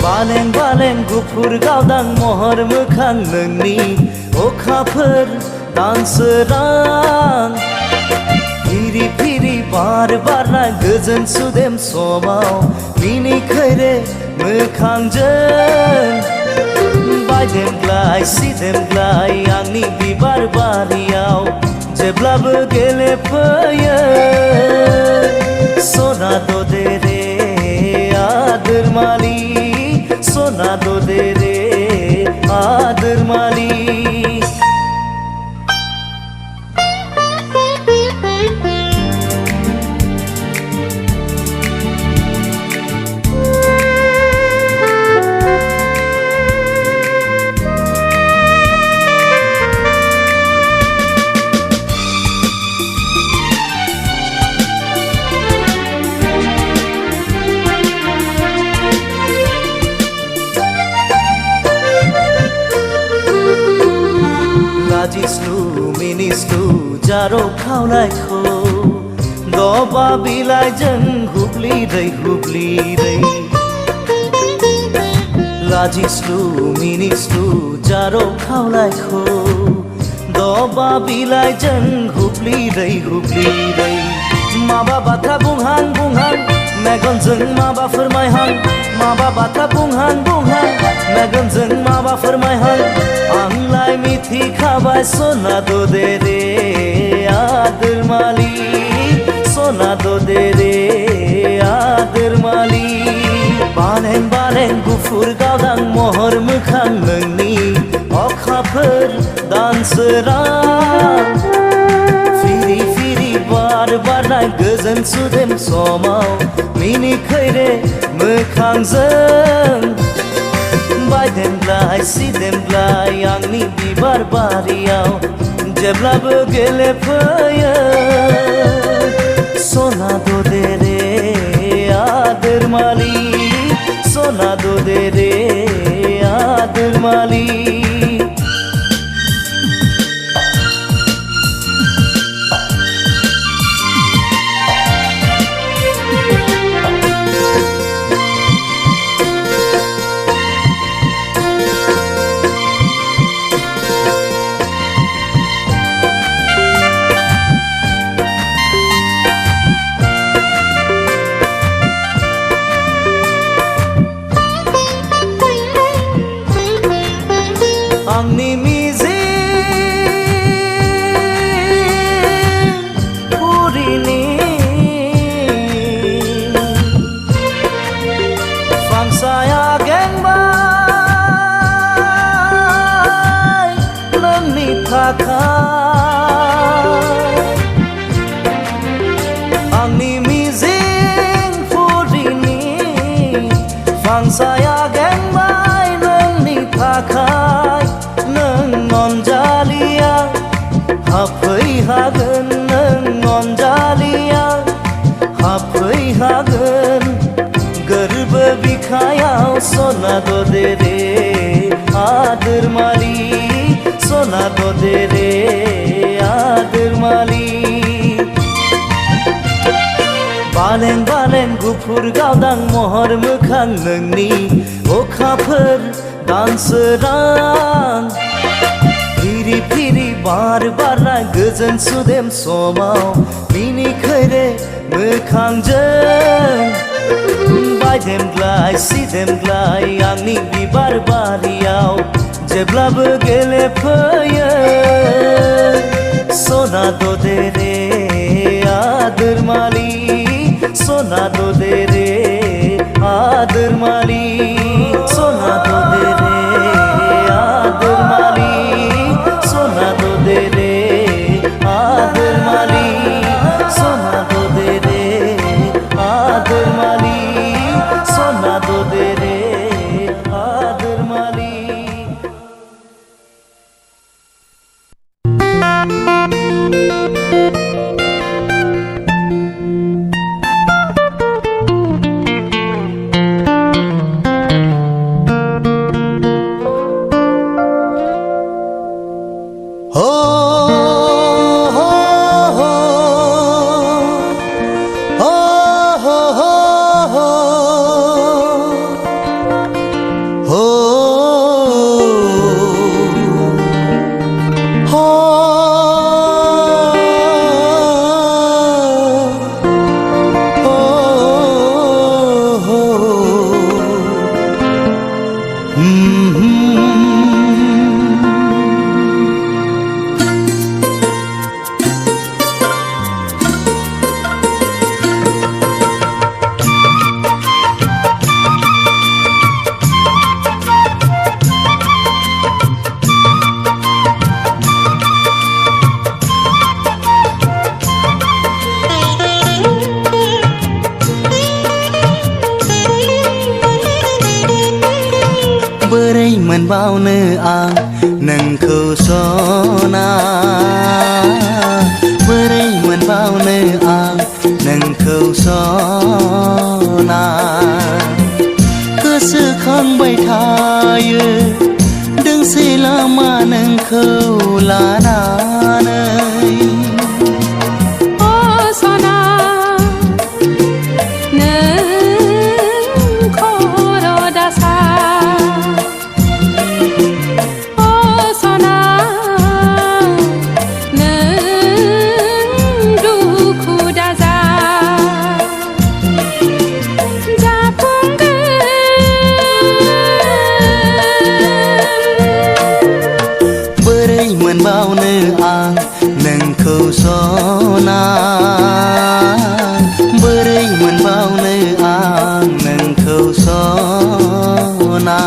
बालें बालें गुफुर गावदां महर मोखां नोंनि अखाफोर दानसोरां फिरि फिरि बार बारनाय गोजोन सुदेम समाव मिनिखैरे मोखांजों बायदेमग्लाय सिदेमग्लाय आंनि बिबार बारियाव जेब्लाबो गेलेफैयो सना दे रे आदोर मालि सोना दे रे आदर माली लाजिस्लु मिनिस्लु जारो खावनायखौ दबा बिलाइजों हुब्लिरै लाजिस्लु मिनिस्लु जारो खावनायखौ दबा बिलाइजों हुब्लिरै माबा बाथ्रा बुंहां मेगनजों माबा फोरमायहां माबा बाथ्रा बुंहां मेगनजों माबा फोरमायहां आंलाय मिथिखाबाय सना दे रे आदोर मालि सना दे रे आदोर मालि बालें बालें गुफुर गावदां महर मोखां नोंनि अखाफोर दानसोरां फिरि फिरि बार बारनाय गोजोन सुदेम समाव मिनिखैरे मोखांजों बायदेमग्लाय सिदेमग्लाय आंनि बिबार बारियाव जेब्लाबो गेलेफैयो सना दे रे आदोर मालि सना दे रे आदोर मालि आंनि मिजिं पुरिनि फांसाया गेंबाय नोंनि थाखाय आंनि मिजिं पुरिनि फांसाया गेंबाय नोंनि थाखाय अनजालिया हाफैहागोन नों अनजालिया हाफैहागोन गोरबो बिखायाव सना दे रे आदोर मालि सना दे रे आदोर मालि बालें बालें गुफुर गावदां महर मोखां नोंनि अखाफोर दानसोरां फिरि फिरि बार बारनाय गोजोन सुदेम समाव मिनिखैरे मोखांजों बायदेमग्लाय सिदेमग्लाय आंनि बिबार बारियाव जेब्लाबो गेलेफैयो सना दे रे आदोर मालि सना दे रे आदोर मालि सना दे रे आदोर मालि सना दे रे बोरै मोनबावनो आं नोंखौ सना बोरै मोनबावनो आं नोंखौ सना गोसोखांबाय थायो दोंसे लामा नोंखौ लानानै मोनबावनो आं नोंखौ सना बोरै मोनबावनो आं नोंखौ सना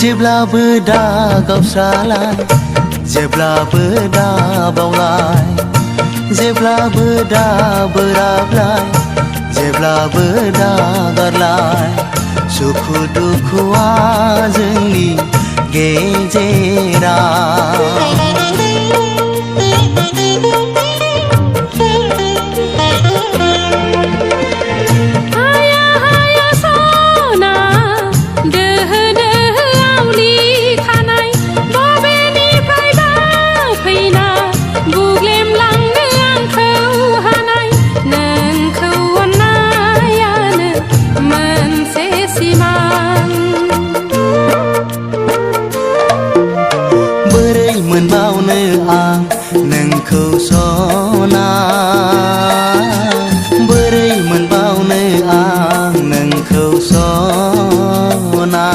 जेब्लाबो दा गावस्रालाय जेब्लाबो दा बावलाय जेब्लाबो दा बोराबलाय जेब्लाबो दा गारलाय सुखु दुखुआ जोंनि गेजेराव मोनबावनो आं नोंखौ सना बोरै मोनबावनो आं नोंखौ सना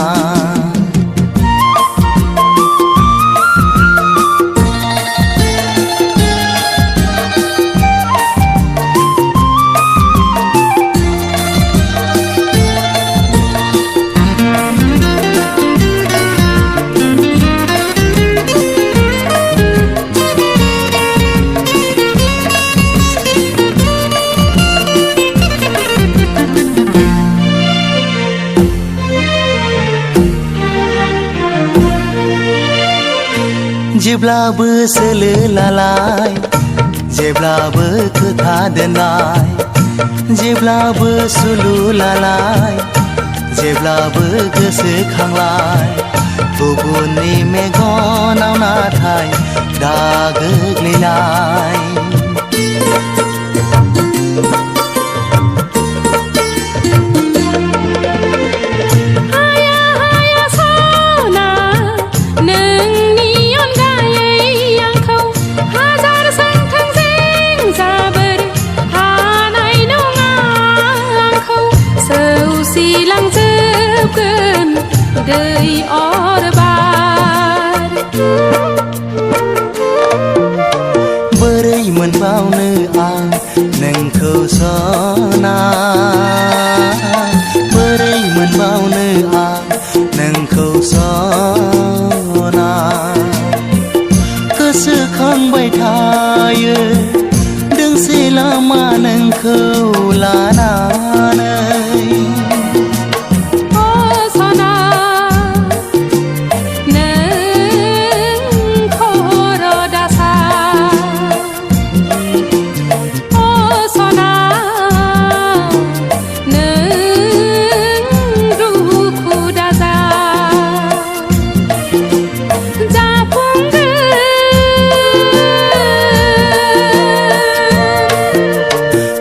जेब्लाबो सोलो लालाय जेब्लाबो खोथा दोननाय जेब्लाबो सुलु लालाय जेब्लाबो गोसोखांलाय गुबुननि मेगनाव नाथाय दाग गोग्लैनाय दै अरबार बोरै मोनबावनो आं नोंखौ सना बोरै मोनबावनो आं नोंखौ सना गोसोखांबाय थायो दोंसे लामा नोंखौ लानानै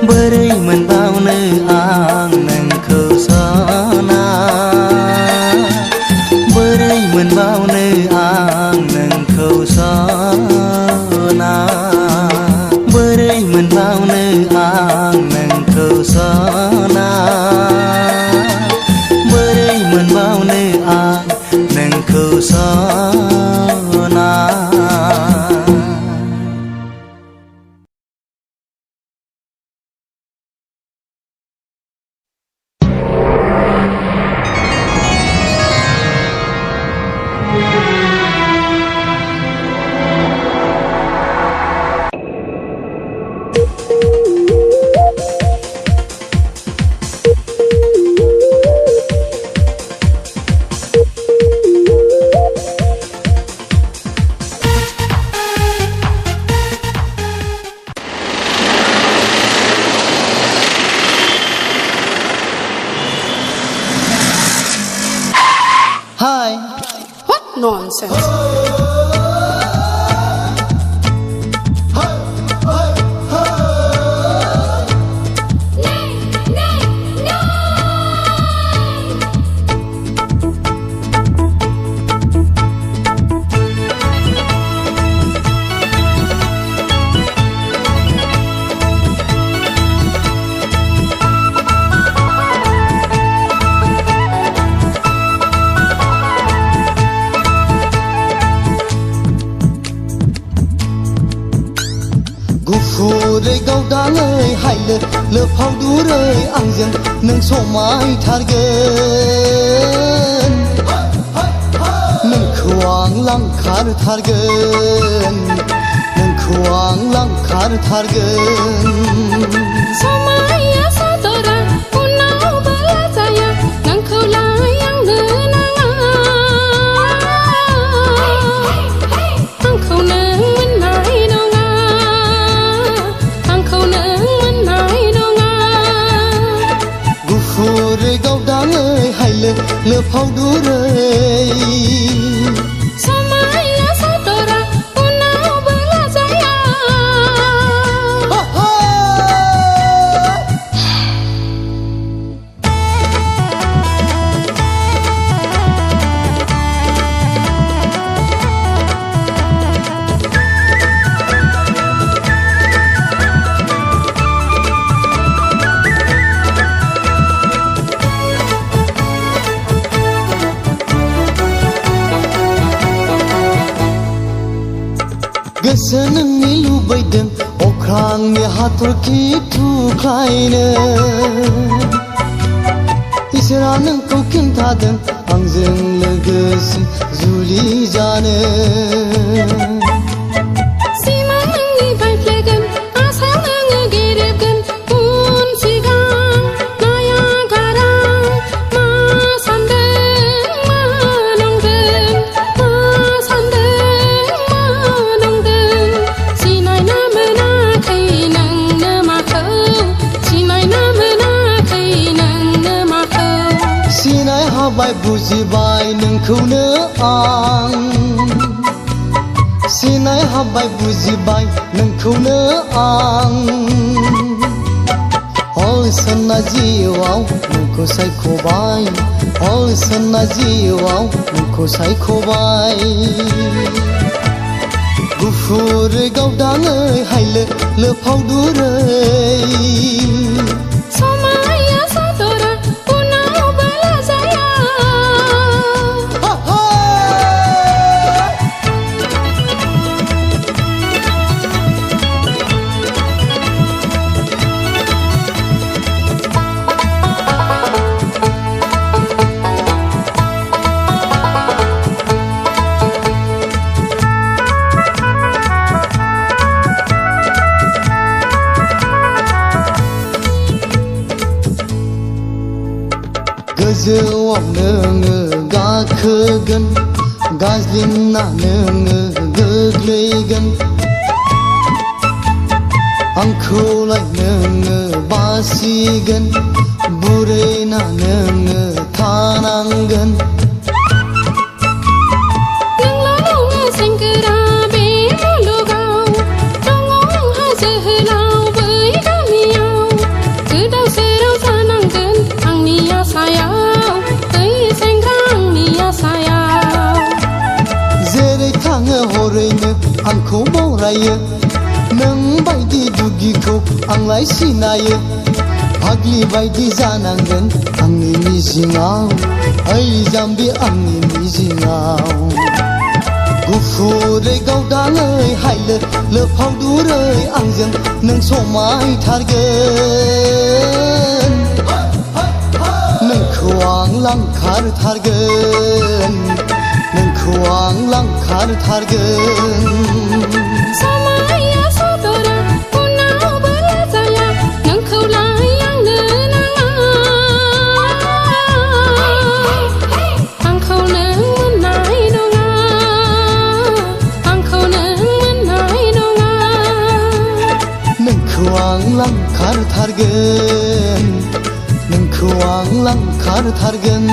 बोरै मोनबावनो आं nonsense. गुफुरै गावदाङै हायलो लोफाव दुरै आंजों नों समायथारगोन नोंखौ आं लांखारथारगोन नोंखौ आं लांखारथारगोन समाया सादरा उनावबो लाजाया नोंखौ लायांनो नाङा आंखौ नों मोननाय नङा आंखौ नों मोननाय नङा गुफुरै गावदाङै हायलो लोफाव दुरै समाया सादरा उनावबो लाजाया गोसो नोंनि लुबैदों अख्रांनि हाथरखि थुख्लायनो इसोरा नोंखौ खिन्थादों आंजों लोगोसे जुलि जानो सिमां नोंनि बायफ्लेगोन आसायाव नोङो गेरेबगोन उन सिगां नाया गारा मा सानदों मा नंदों मा सानदों मा नंदों सिनायना मोनाखै नोंनो माखौ सिनायना मोनाखै नोंनो माखौ सिनाय हाबाय बुजिबाय नोंखौनो आं सिनाय हाबाय बुजिबाय नोंखौनो आं सानना जिउआव नोंखौ सायख'बाय सानना जिउआव नोंखौ सायख'बाय गुफुरै गावदाङै हायलो लोफाव दुरै समाया सादरा उनावबो लाजाया गोजौआव नोङो गाखोगोन गाज्लिना नोङो गोग्लैगोन आंखौलाय नोङो बासिगोन बुरैना नोङो थानांगोन नोंल' नङा सेंग्रा बे मुलुगाव दङ आंहा जोहोलाव बै गामियाव गोदाव सोराव जानांगोन आंनि आसायाव बै सेंग्रा आंनि आसायाव जेरै थाङो हरैनो आंखौ बरायो नों बायदि दुगिखौ आंलाय सिनायो फाग्लि बायदि जानांगोन आंनि मिजिङाव ओइ जाम्बि आंनि मिजिङाव गुफुरै गावदाङै हायलो लोफाव दुरै आंजों नों समायथारगोन नोंखौ आं लांखारथारगोन नोंखौ आं लांखारथारगोन समाया सादरा उनावबो लाजाया नोंखौ लायांनो नाङा आंखौ नों मोननाय नङा आंखौ नों मोननाय नङा नोंखौ आं लांखारथारगोन नोंखौ आं लांखारथारगोन